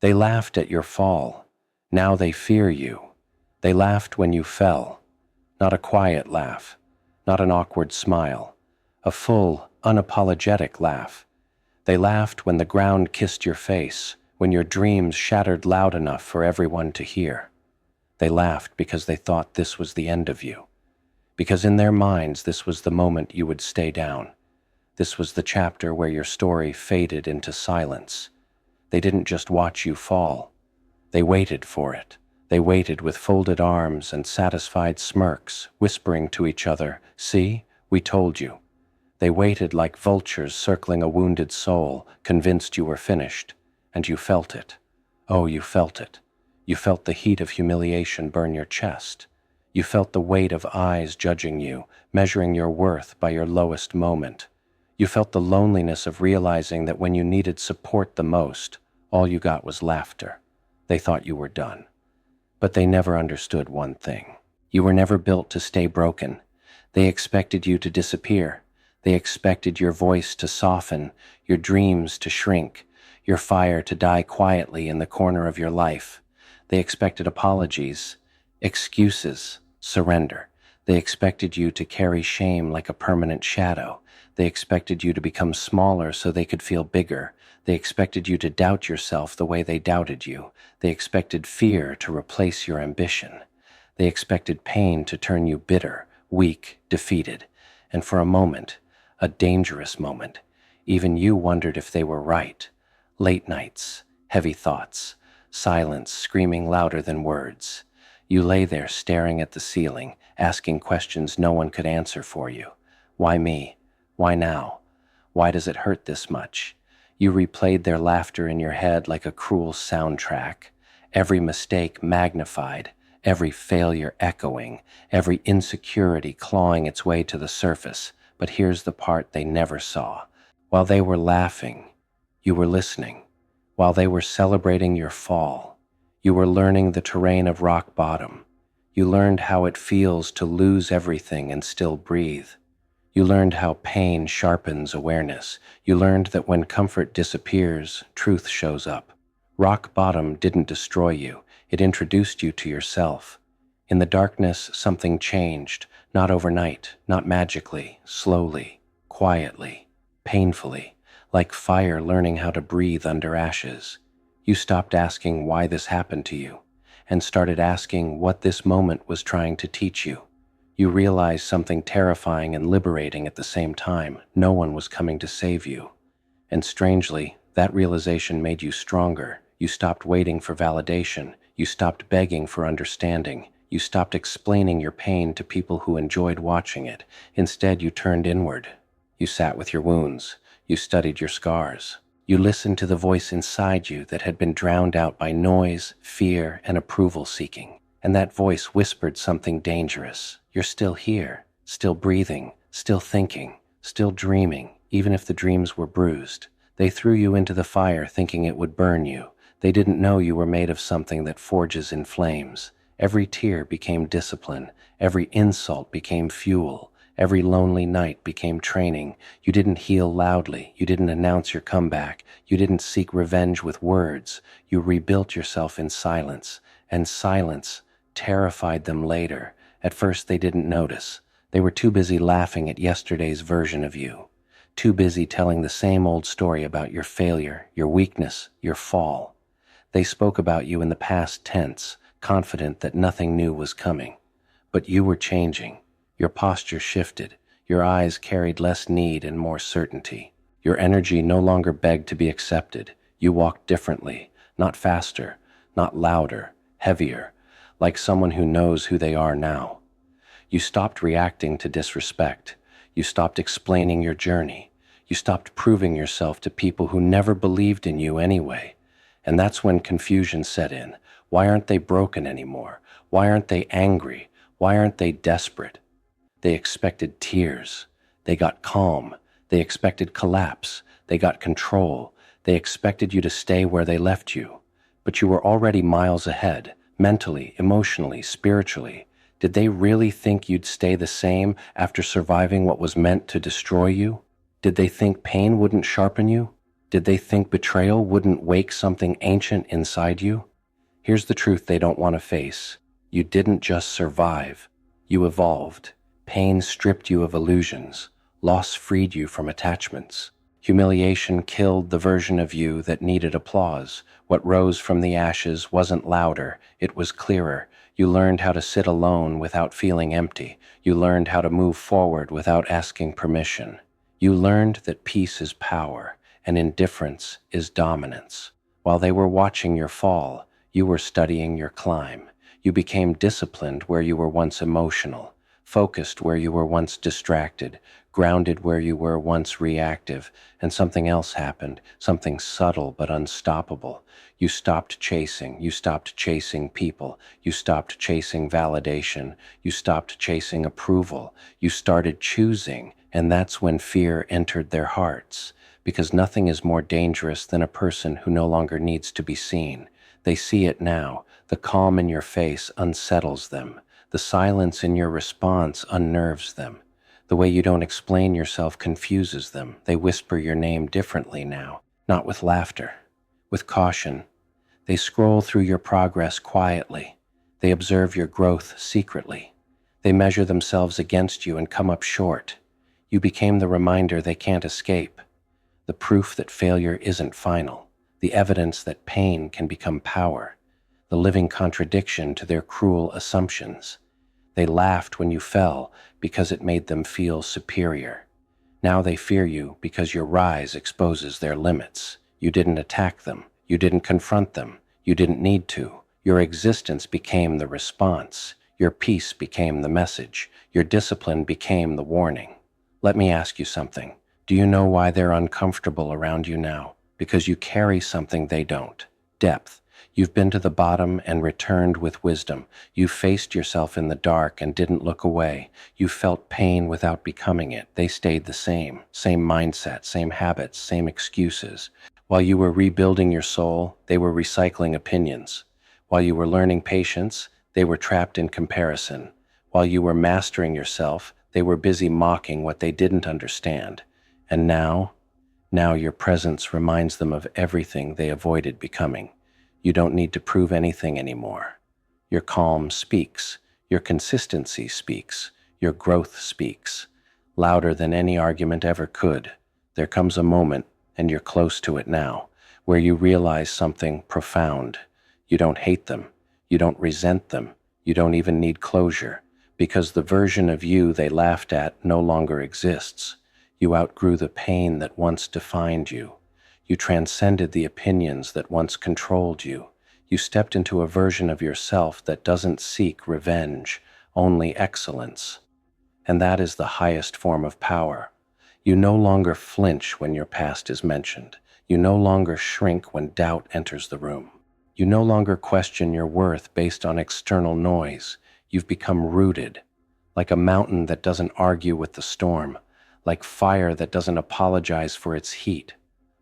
They laughed at your fall. Now they fear you. They laughed when you fell. Not a quiet laugh, not an awkward smile, a full, unapologetic laugh. They laughed when the ground kissed your face, when your dreams shattered loud enough for everyone to hear. They laughed because they thought this was the end of you. Because in their minds this was the moment you would stay down. This was the chapter where your story faded into silence. They didn't just watch you fall. They waited for it. They waited with folded arms and satisfied smirks, whispering to each other, "See, we told you." They waited like vultures circling a wounded soul, convinced you were finished. And you felt it. Oh, you felt it. You felt the heat of humiliation burn your chest. You felt the weight of eyes judging you, measuring your worth by your lowest moment. You felt the loneliness of realizing that when you needed support the most, all you got was laughter. They thought you were done. But they never understood one thing. You were never built to stay broken. They expected you to disappear. They expected your voice to soften, your dreams to shrink, your fire to die quietly in the corner of your life. They expected apologies, excuses, surrender. They expected you to carry shame like a permanent shadow. They expected you to become smaller so they could feel bigger. They expected you to doubt yourself the way they doubted you. They expected fear to replace your ambition. They expected pain to turn you bitter, weak, defeated. And for a moment, a dangerous moment, even you wondered if they were right. Late nights, heavy thoughts, silence screaming louder than words. You lay there staring at the ceiling, asking questions no one could answer for you. Why me? Why now? Why does it hurt this much? You replayed their laughter in your head like a cruel soundtrack, every mistake magnified, every failure echoing, every insecurity clawing its way to the surface. But here's the part they never saw. While they were laughing, you were listening. While they were celebrating your fall, you were learning the terrain of rock bottom. You learned how it feels to lose everything and still breathe. You learned how pain sharpens awareness. You learned that when comfort disappears, truth shows up. Rock bottom didn't destroy you. It introduced you to yourself. In the darkness, something changed, not overnight, not magically, slowly, quietly, painfully, like fire learning how to breathe under ashes. You stopped asking why this happened to you, and started asking what this moment was trying to teach you. You realized something terrifying and liberating at the same time. No one was coming to save you. And strangely, that realization made you stronger. You stopped waiting for validation. You stopped begging for understanding. You stopped explaining your pain to people who enjoyed watching it. Instead, you turned inward. You sat with your wounds. You studied your scars. You listened to the voice inside you that had been drowned out by noise, fear, and approval seeking. And that voice whispered something dangerous. You're still here, still breathing, still thinking, still dreaming, even if the dreams were bruised. They threw you into the fire thinking it would burn you. They didn't know you were made of something that forges in flames. Every tear became discipline. Every insult became fuel. Every lonely night became training. You didn't heal loudly. You didn't announce your comeback. You didn't seek revenge with words. You rebuilt yourself in silence. And silence terrified them later. At first they didn't notice. They were too busy laughing at yesterday's version of you. Too busy telling the same old story about your failure, your weakness, your fall. They spoke about you in the past tense, confident that nothing new was coming. But you were changing. Your posture shifted. Your eyes carried less need and more certainty. Your energy no longer begged to be accepted. You walked differently, not faster, not louder, heavier, like someone who knows who they are now. You stopped reacting to disrespect. You stopped explaining your journey. You stopped proving yourself to people who never believed in you anyway. And that's when confusion set in. Why aren't they broken anymore? Why aren't they angry? Why aren't they desperate? They expected tears. They got calm. They expected collapse. They got control. They expected you to stay where they left you. But you were already miles ahead, mentally, emotionally, spiritually. Did they really think you'd stay the same after surviving what was meant to destroy you? Did they think pain wouldn't sharpen you? Did they think betrayal wouldn't wake something ancient inside you? Here's the truth they don't want to face. You didn't just survive. You evolved. Pain stripped you of illusions. Loss freed you from attachments. Humiliation killed the version of you that needed applause. What rose from the ashes wasn't louder, it was clearer. You learned how to sit alone without feeling empty. You learned how to move forward without asking permission. You learned that peace is power and indifference is dominance. While they were watching your fall, you were studying your climb. You became disciplined where you were once emotional, focused where you were once distracted, grounded where you were once reactive, and something else happened, something subtle but unstoppable. You stopped chasing. You stopped chasing people. You stopped chasing validation. You stopped chasing approval. You started choosing, and that's when fear entered their hearts. Because nothing is more dangerous than a person who no longer needs to be seen. They see it now. The calm in your face unsettles them. The silence in your response unnerves them. The way you don't explain yourself confuses them. They whisper your name differently now, not with laughter, with caution. They scroll through your progress quietly. They observe your growth secretly. They measure themselves against you and come up short. You became the reminder they can't escape. The proof that failure isn't final. The evidence that pain can become power. The living contradiction to their cruel assumptions. They laughed when you fell because it made them feel superior. Now they fear you because your rise exposes their limits. You didn't attack them. You didn't confront them. You didn't need to. Your existence became the response. Your peace became the message. Your discipline became the warning. Let me ask you something. Do you know why they're uncomfortable around you now? Because you carry something they don't. Depth. You've been to the bottom and returned with wisdom. You faced yourself in the dark and didn't look away. You felt pain without becoming it. They stayed the same. Same mindset, same habits, same excuses. While you were rebuilding your soul, they were recycling opinions. While you were learning patience, they were trapped in comparison. While you were mastering yourself, they were busy mocking what they didn't understand. And now your presence reminds them of everything they avoided becoming. You don't need to prove anything anymore. Your calm speaks. Your consistency speaks. Your growth speaks. Louder than any argument ever could. There comes a moment, and you're close to it now, where you realize something profound. You don't hate them. You don't resent them. You don't even need closure, because the version of you they laughed at no longer exists. You outgrew the pain that once defined you. You transcended the opinions that once controlled you. You stepped into a version of yourself that doesn't seek revenge, only excellence. And that is the highest form of power. You no longer flinch when your past is mentioned. You no longer shrink when doubt enters the room. You no longer question your worth based on external noise. You've become rooted, like a mountain that doesn't argue with the storm. Like fire that doesn't apologize for its heat,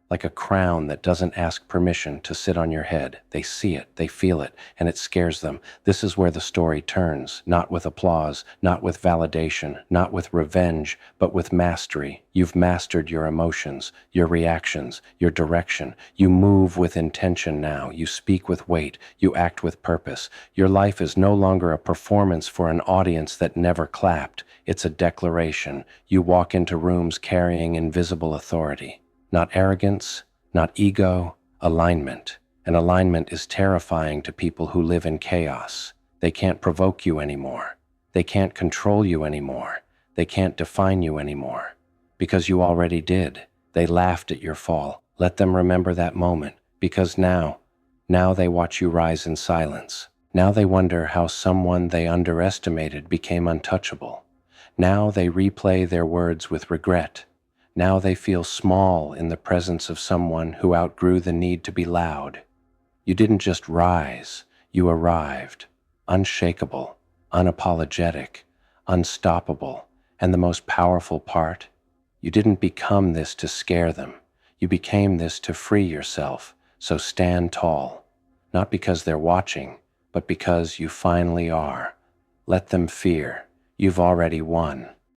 like a crown that doesn't ask permission to sit on your head. They see it, they feel it, and it scares them. This is where the story turns, not with applause, not with validation, not with revenge, but with mastery. You've mastered your emotions, your reactions, your direction. You move with intention now. You speak with weight. You act with purpose. Your life is no longer a performance for an audience that never clapped. It's a declaration. You walk into rooms carrying invisible authority. Not arrogance, not ego, alignment. And alignment is terrifying to people who live in chaos. They can't provoke you anymore. They can't control you anymore. They can't define you anymore. Because you already did. They laughed at your fall. Let them remember that moment. Because now they watch you rise in silence. Now they wonder how someone they underestimated became untouchable. Now they replay their words with regret. Now they feel small in the presence of someone who outgrew the need to be loud. You didn't just rise, you arrived. Unshakable, unapologetic, unstoppable. And the most powerful part? You didn't become this to scare them. You became this to free yourself. So stand tall. Not because they're watching, but because you finally are. Let them fear. You've already won.